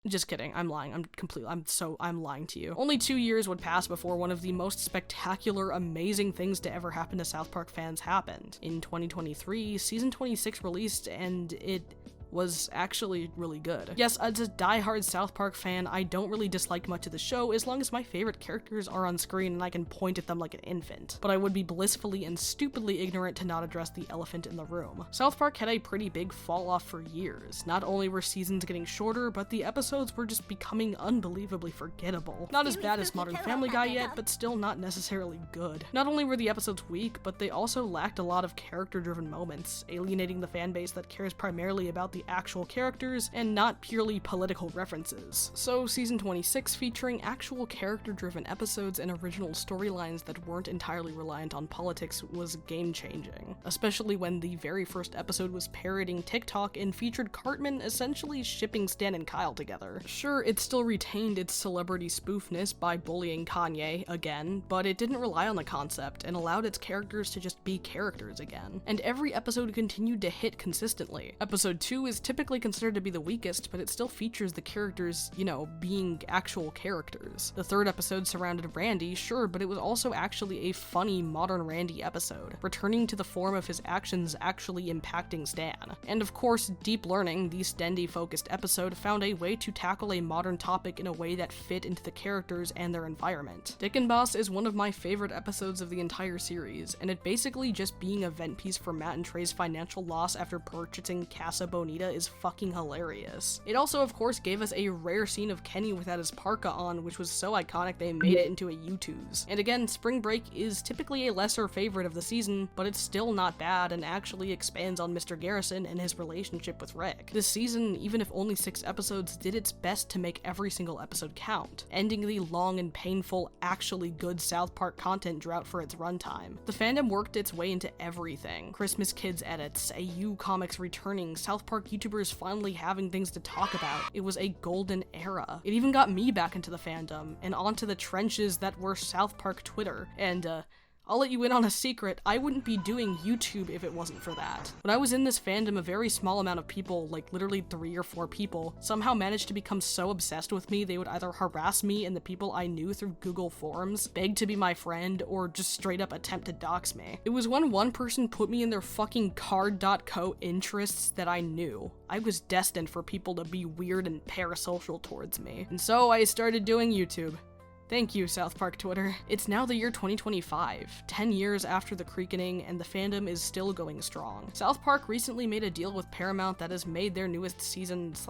A: Just kidding, I'm lying, I'm lying to you. Only 2 years would pass before one of the most spectacular, amazing things to ever happen to South Park fans happened. In 2023, Season 26 released, and it was actually really good. Yes, as a diehard South Park fan, I don't really dislike much of the show as long as my favorite characters are on screen and I can point at them like an infant. But I would be blissfully and stupidly ignorant to not address the elephant in the room. South Park had a pretty big fall off for years. Not only were seasons getting shorter, but the episodes were just becoming unbelievably forgettable. Not as bad as Modern Family Guy yet, but still not necessarily good. Not only were the episodes weak, but they also lacked a lot of character-driven moments, alienating the fanbase that cares primarily about the actual characters and not purely political references. So season 26, featuring actual character-driven episodes and original storylines that weren't entirely reliant on politics, was game-changing, especially when the very first episode was parroting TikTok and featured Cartman essentially shipping Stan and Kyle together. Sure, it still retained its celebrity spoofness by bullying Kanye again, but it didn't rely on the concept and allowed its characters to just be characters again. And every episode continued to hit consistently. Episode 2 is typically considered to be the weakest, but it still features the characters, you know, being actual characters. The third episode surrounded Randy, sure, but it was also actually a funny modern Randy episode, returning to the form of his actions actually impacting Stan. And of course, Deep Learning, the Stendy-focused episode, found a way to tackle a modern topic in a way that fit into the characters and their environment. Dick and Boss is one of my favorite episodes of the entire series, and it basically just being a vent piece for Matt and Trey's financial loss after purchasing Casa Bonita is fucking hilarious. It also, of course, gave us a rare scene of Kenny without his parka on, which was so iconic they made it into a YouTube's. And again, Spring Break is typically a lesser favorite of the season, but it's still not bad and actually expands on Mr. Garrison and his relationship with Rick. This season, even if only 6 episodes, did its best to make every single episode count, ending the long and painful, actually good South Park content drought for its runtime. The fandom worked its way into everything. Christmas Kids edits, AU comics returning, South Park YouTubers finally having things to talk about. It was a golden era. It even got me back into the fandom, and onto the trenches that were South Park Twitter, and I'll let you in on a secret, I wouldn't be doing YouTube if it wasn't for that. When I was in this fandom, a very small amount of people, like literally 3 or 4 people, somehow managed to become so obsessed with me they would either harass me and the people I knew through Google Forums, beg to be my friend, or just straight up attempt to dox me. It was when one person put me in their fucking card.co interests that I knew I was destined for people to be weird and parasocial towards me. And so I started doing YouTube. Thank you, South Park Twitter. It's now the year 2025, 10 years after the Creakening, and the fandom is still going strong. South Park recently made a deal with Paramount that has made their newest seasons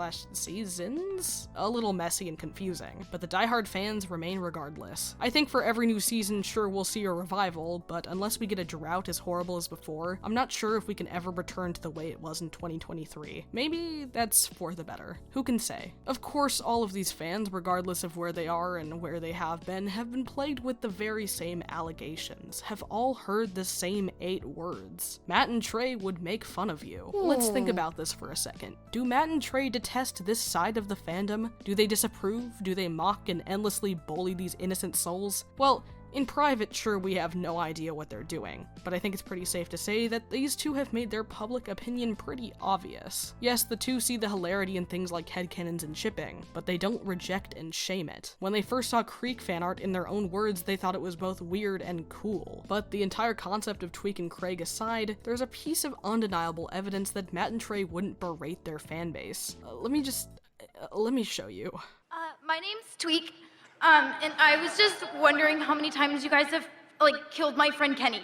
A: a little messy and confusing, but the diehard fans remain regardless. I think for every new season, sure, we'll see a revival, but unless we get a drought as horrible as before, I'm not sure if we can ever return to the way it was in 2023. Maybe that's for the better. Who can say? Of course, all of these fans, regardless of where they are and where they have been plagued with the very same allegations, have all heard the same 8 words. Matt and Trey would make fun of you. Let's think about this for a second. Do Matt and Trey detest this side of the fandom? Do they disapprove? Do they mock and endlessly bully these innocent souls? Well, in private, sure, we have no idea what they're doing, but I think it's pretty safe to say that these two have made their public opinion pretty obvious. Yes, the two see the hilarity in things like headcanons and shipping, but they don't reject and shame it. When they first saw Creek fan art, in their own words, they thought it was both weird and cool. But the entire concept of Tweek and Craig aside, there's a piece of undeniable evidence that Matt and Trey wouldn't berate their fanbase. Let me show you.
E: My name's Tweek. And I was just wondering how many times you guys have, killed my friend Kenny.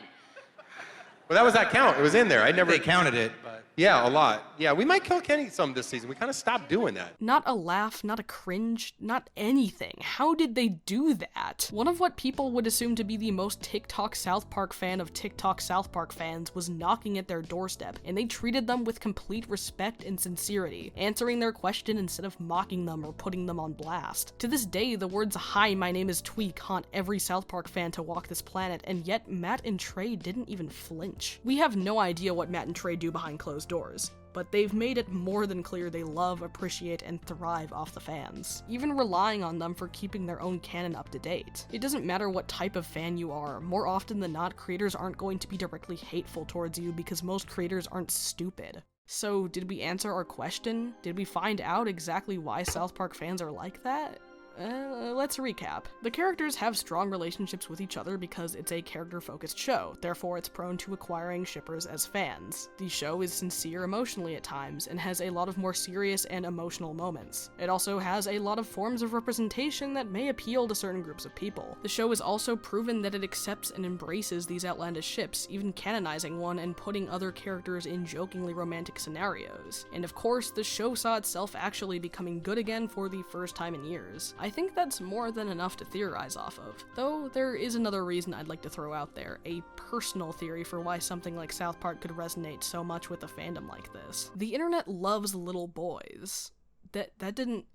G: Well, that was that count. It was in there.
H: They counted it, but...
G: Yeah, a lot. Yeah, we might kill Kenny some this season. We kind of stopped doing that.
A: Not a laugh, not a cringe, not anything. How did they do that? One of what people would assume to be the most TikTok South Park fan of TikTok South Park fans was knocking at their doorstep, and they treated them with complete respect and sincerity, answering their question instead of mocking them or putting them on blast. To this day, the words "Hi, my name is Tweek" haunt every South Park fan to walk this planet, and yet Matt and Trey didn't even flinch. We have no idea what Matt and Trey do behind closed doors, but they've made it more than clear they love, appreciate, and thrive off the fans, even relying on them for keeping their own canon up to date. It doesn't matter what type of fan you are, more often than not, creators aren't going to be directly hateful towards you because most creators aren't stupid. So, did we answer our question? Did we find out exactly why South Park fans are like that? Let's recap. The characters have strong relationships with each other because it's a character-focused show, therefore it's prone to acquiring shippers as fans. The show is sincere emotionally at times, and has a lot of more serious and emotional moments. It also has a lot of forms of representation that may appeal to certain groups of people. The show is also proven that it accepts and embraces these outlandish ships, even canonizing one and putting other characters in jokingly romantic scenarios. And of course, the show saw itself actually becoming good again for the first time in years. I think that's more than enough to theorize off of. Though there is another reason I'd like to throw out there, a personal theory for why something like South Park could resonate so much with a fandom like this. The internet loves little boys. That didn't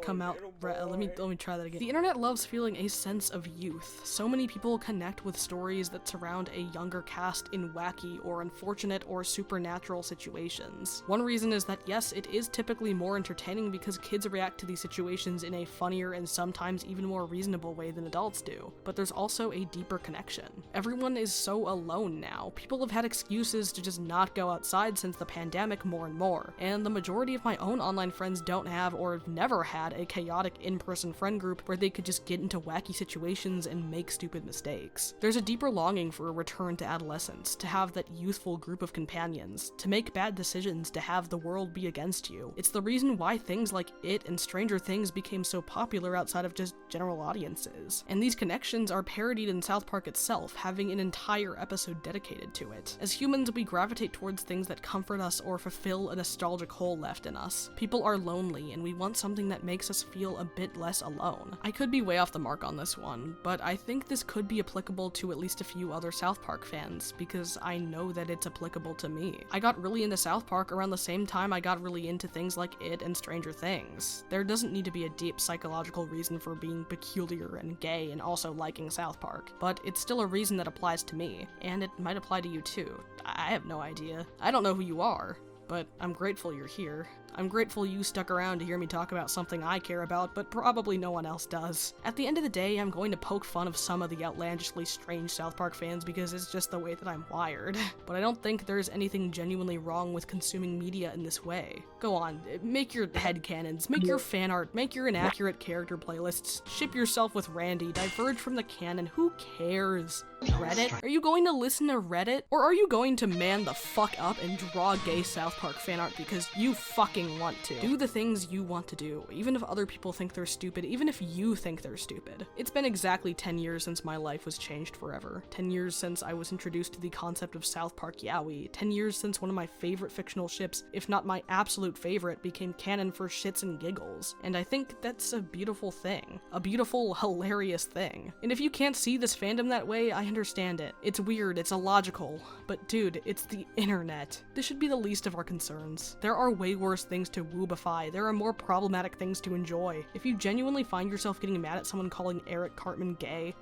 A: come out right. Let me try that again. The internet loves feeling a sense of youth. So many people connect with stories that surround a younger cast in wacky or unfortunate or supernatural situations. One reason is that yes, it is typically more entertaining because kids react to these situations in a funnier and sometimes even more reasonable way than adults do. But there's also a deeper connection. Everyone is so alone now. People have had excuses to just not go outside since the pandemic more and more. And the majority of my own online friends don't have or have never had a chaotic in-person friend group where they could just get into wacky situations and make stupid mistakes. There's a deeper longing for a return to adolescence, to have that youthful group of companions, to make bad decisions, to have the world be against you. It's the reason why things like It and Stranger Things became so popular outside of just general audiences. And these connections are parodied in South Park itself, having an entire episode dedicated to it. As humans, we gravitate towards things that comfort us or fulfill a nostalgic hole left in us. People are lonely, and we want something that makes us feel a bit less alone. I could be way off the mark on this one, but I think this could be applicable to at least a few other South Park fans, because I know that it's applicable to me. I got really into South Park around the same time I got really into things like It and Stranger Things. There doesn't need to be a deep psychological reason for being peculiar and gay and also liking South Park, but it's still a reason that applies to me, and it might apply to you too. I have no idea. I don't know who you are, but I'm grateful you're here. I'm grateful you stuck around to hear me talk about something I care about, but probably no one else does. At the end of the day, I'm going to poke fun of some of the outlandishly strange South Park fans because it's just the way that I'm wired. But I don't think there's anything genuinely wrong with consuming media in this way. Go on, make your headcanons, make your fan art, make your inaccurate character playlists, ship yourself with Randy, diverge from the canon, who cares? Reddit? Are you going to listen to Reddit? Or are you going to man the fuck up and draw gay South Park fan art because you fucking want to? Do the things you want to do, even if other people think they're stupid, even if you think they're stupid. It's been exactly 10 years since my life was changed forever. 10 years since I was introduced to the concept of South Park yaoi. 10 years since one of my favorite fictional ships, if not my absolute favorite, became canon for shits and giggles. And I think that's a beautiful thing. A beautiful, hilarious thing. And if you can't see this fandom that way, I understand it. It's weird, it's illogical, but dude, it's the internet. This should be the least of our concerns. There are way worse things to woobify. There are more problematic things to enjoy. If you genuinely find yourself getting mad at someone calling Eric Cartman gay,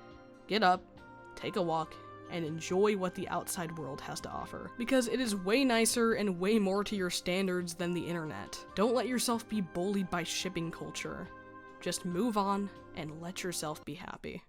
A: get up, take a walk, and enjoy what the outside world has to offer. Because it is way nicer and way more to your standards than the internet. Don't let yourself be bullied by shipping culture. Just move on and let yourself be happy.